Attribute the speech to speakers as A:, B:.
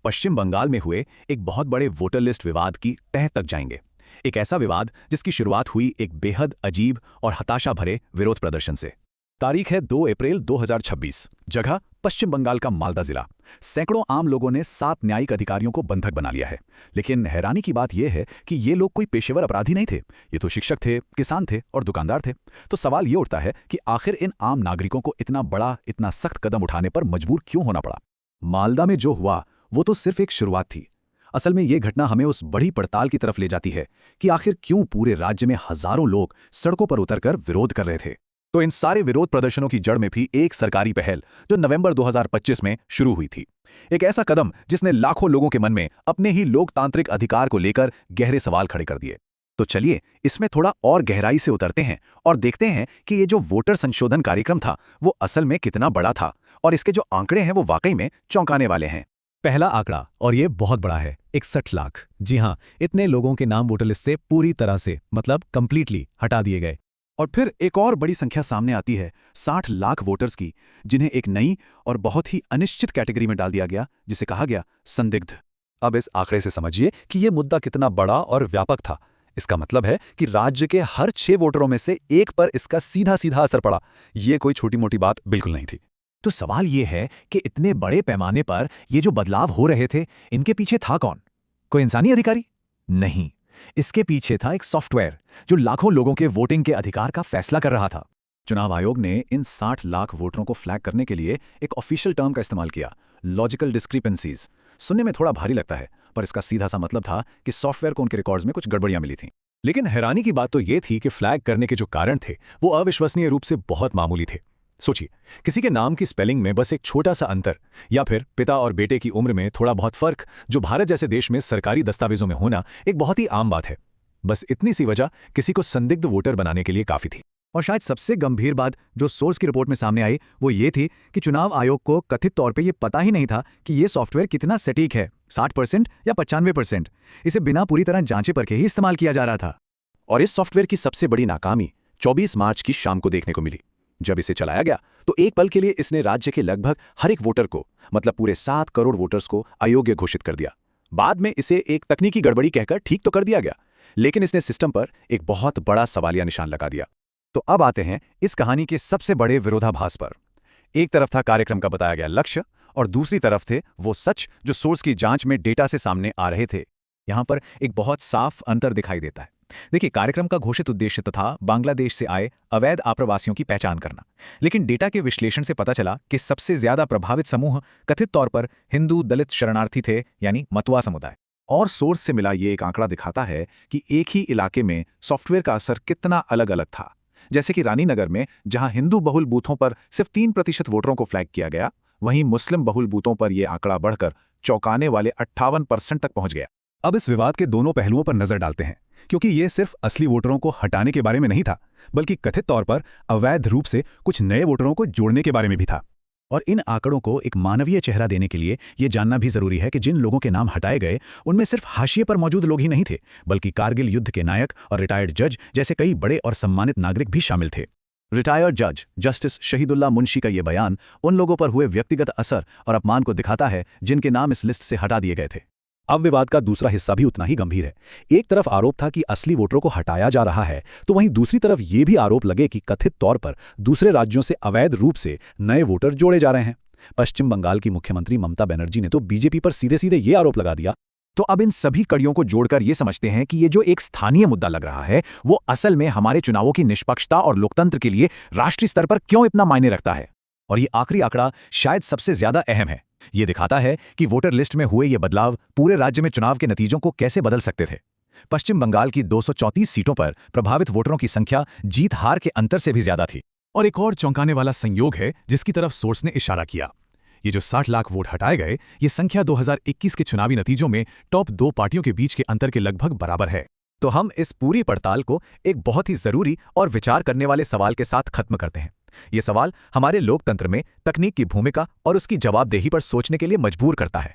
A: पश्चिम बंगाल में हुए एक बहुत बड़े वोटर लिस्ट विवाद की तह तक जाएंगे। एक ऐसा विवाद जिसकी शुरुआत हुई एक बेहद अजीब और हताशा भरे विरोध प्रदर्शन से। तारीख है 2 अप्रैल 2026। जगह पश्चिम बंगाल का मालदा जिला। सैकड़ों आम लोगों ने 7 न्यायिक अधिकारियों को बंधक बना लिया है। लेकिन हैरानी की बात यह है कि ये लोग कोई पेशेवर अपराधी नहीं थे। ये तो शिक्षक थे, किसान थे और दुकानदार थे। तो सवाल ये उठता है कि आखिर इन आम नागरिकों को इतना बड़ा, इतना सख्त कदम उठाने पर मजबूर क्यों होना पड़ा। मालदा में जो हुआ वो तो सिर्फ एक शुरुआत थी। असल में ये घटना हमें उस बड़ी पड़ताल की तरफ ले जाती है कि आखिर क्यों पूरे राज्य में हजारों लोग सड़कों पर उतरकर विरोध कर रहे थे। तो इन सारे विरोध प्रदर्शनों की जड़ में भी एक सरकारी पहल जो नवंबर 2025 में शुरू हुई थी। एक ऐसा कदम जिसने लाखों लोगों के मन में अपने ही लोकतांत्रिक अधिकार को लेकर गहरे सवाल खड़े कर दिए। तो चलिए इसमें थोड़ा और गहराई से उतरते हैं और देखते हैं कि ये जो वोटर संशोधन कार्यक्रम था वो असल में कितना बड़ा था और इसके जो आंकड़े हैं वो वाकई में चौंकाने वाले हैं।
B: पहला आंकड़ा, और ये बहुत बड़ा है, 61 लाख। जी हां, इतने लोगों के नाम वोटर लिस्ट से पूरी तरह से, मतलब कंप्लीटली हटा दिए गए।
A: और फिर एक और बड़ी संख्या सामने आती है 60 लाख वोटर्स की, जिन्हें एक नई और बहुत ही अनिश्चित कैटेगरी में डाल दिया गया, जिसे कहा गया संदिग्ध।
B: अब इस आंकड़े से समझिए कि ये मुद्दा कितना बड़ा और व्यापक था। इसका मतलब है कि राज्य के हर 6 वोटरों में से एक पर इसका सीधा सीधा असर पड़ा। ये कोई छोटी मोटी बात बिल्कुल नहीं थी।
A: तो सवाल ये है कि इतने बड़े पैमाने पर ये जो बदलाव हो रहे थे, इनके पीछे था कौन? कोई इंसानी अधिकारी? नहीं, इसके पीछे था एक सॉफ्टवेयर जो लाखों लोगों के वोटिंग के अधिकार का फैसला कर रहा था। चुनाव आयोग ने इन 60 लाख वोटरों को फ्लैग करने के लिए एक ऑफिशियल टर्म का इस्तेमाल किया, लॉजिकल डिस्क्रिपेंसीज। सुनने में थोड़ा भारी लगता है, पर इसका सीधा सा मतलब था कि सॉफ्टवेयर को उनके रिकॉर्ड्स में कुछ गड़बड़ियां मिली थीं।
B: लेकिन हैरानी की बात तो ये थी कि फ्लैग करने के जो कारण थे वो अविश्वसनीय रूप से बहुत मामूली थे। सोचिए, किसी के नाम की स्पेलिंग में बस एक छोटा सा अंतर, या फिर पिता और बेटे की उम्र में थोड़ा बहुत फर्क, जो भारत जैसे देश में सरकारी दस्तावेजों में होना एक बहुत ही आम बात है। बस इतनी सी वजह किसी को संदिग्ध वोटर बनाने के लिए काफी थी।
A: और शायद सबसे गंभीर बात जो सोर्स की रिपोर्ट में सामने आई वो ये थी कि चुनाव आयोग को कथित तौर पे ये पता ही नहीं था कि ये सॉफ्टवेयर कितना सटीक है, 60% या 95%। इसे बिना पूरी तरह जांचे परखे ही इस्तेमाल किया जा रहा था। और इस सॉफ्टवेयर की सबसे बड़ी नाकामी 24 मार्च की शाम को देखने को मिली। जब इसे चलाया गया तो एक पल के लिए इसने राज्य के लगभग हर एक वोटर को, मतलब पूरे 7 करोड़ वोटर्स को अयोग्य घोषित कर दिया। बाद में इसे एक तकनीकी गड़बड़ी कहकर ठीक तो कर दिया गया, लेकिन इसने सिस्टम पर एक बहुत बड़ा सवालिया निशान लगा दिया।
B: तो अब आते हैं इस कहानी के सबसे बड़े विरोधाभास पर। एक तरफ था कार्यक्रम का बताया गया लक्ष्य और दूसरी तरफ थे वो सच जो सोर्स की जांच में डेटा से सामने आ रहे थे। यहां पर एक बहुत साफ अंतर दिखाई देता है। देखिए, कार्यक्रम का घोषित उद्देश्य था बांग्लादेश से आए अवैध आप्रवासियों की पहचान करना, लेकिन डेटा के विश्लेषण से पता चला कि सबसे ज्यादा प्रभावित समूह कथित तौर पर हिंदू दलित शरणार्थी थे, यानी मतुआ समुदाय।
A: और सोर्स से मिला ये एक आंकड़ा दिखाता है कि एक ही इलाके में सॉफ्टवेयर का असर कितना अलग अलग था। जैसे कि रानीनगर में, जहां हिंदू बहुल बूथों पर सिर्फ 3% वोटरों को फ्लैग किया गया, वहीं मुस्लिम बहुल बूथों पर यह आंकड़ा बढ़कर चौंकाने वाले 58% तक पहुंच गया।
B: अब इस विवाद के दोनों पहलुओं पर नजर डालते हैं, क्योंकि ये सिर्फ असली वोटरों को हटाने के बारे में नहीं था, बल्कि कथित तौर पर अवैध रूप से कुछ नए वोटरों को जोड़ने के बारे में भी था।
A: और इन आंकड़ों को एक मानवीय चेहरा देने के लिए यह जानना भी जरूरी है कि जिन लोगों के नाम हटाए गए उनमें सिर्फ हाशिए पर मौजूद लोग ही नहीं थे, बल्कि कारगिल युद्ध के नायक और रिटायर्ड जज जैसे कई बड़े और सम्मानित नागरिक भी शामिल थे। रिटायर्ड जज जस्टिस शहीदुल्लाह मुंशी का यह बयान उन लोगों पर हुए व्यक्तिगत असर और अपमान को दिखाता है जिनके नाम इस लिस्ट से हटा दिए गए थे।
B: अब विवाद का दूसरा हिस्सा भी उतना ही गंभीर है। एक तरफ आरोप था कि असली वोटरों को हटाया जा रहा है, तो वहीं दूसरी तरफ ये भी आरोप लगे कि कथित तौर पर दूसरे राज्यों से अवैध रूप से नए वोटर जोड़े जा रहे हैं। पश्चिम बंगाल की मुख्यमंत्री ममता बनर्जी ने तो बीजेपी पर सीधे सीधे ये आरोप लगा दिया।
A: तो अब इन सभी कड़ियों को जोड़कर ये समझते हैं कि ये जो एक स्थानीय मुद्दा लग रहा है वो असल में हमारे चुनावों की निष्पक्षता और लोकतंत्र के लिए राष्ट्रीय स्तर पर क्यों इतना मायने रखता है। और ये आखिरी आंकड़ा शायद सबसे ज्यादा अहम है। ये दिखाता है कि वोटर लिस्ट में हुए ये बदलाव पूरे राज्य में चुनाव के नतीजों को कैसे बदल सकते थे। पश्चिम बंगाल की 234 सीटों पर प्रभावित वोटरों की संख्या जीत हार के अंतर से भी ज्यादा थी। और एक और चौंकाने वाला संयोग है जिसकी तरफ सोर्स ने इशारा किया। ये जो 60 लाख वोट हटाए गए, ये संख्या 2021 के चुनावी नतीजों में टॉप 2 पार्टियों के बीच के अंतर के लगभग बराबर है।
B: तो हम इस पूरी पड़ताल को एक बहुत ही जरूरी और विचार करने वाले सवाल के साथ खत्म करते हैं। ये सवाल हमारे लोकतंत्र में तकनीक की भूमिका और उसकी जवाबदेही पर सोचने के लिए मजबूर करता है।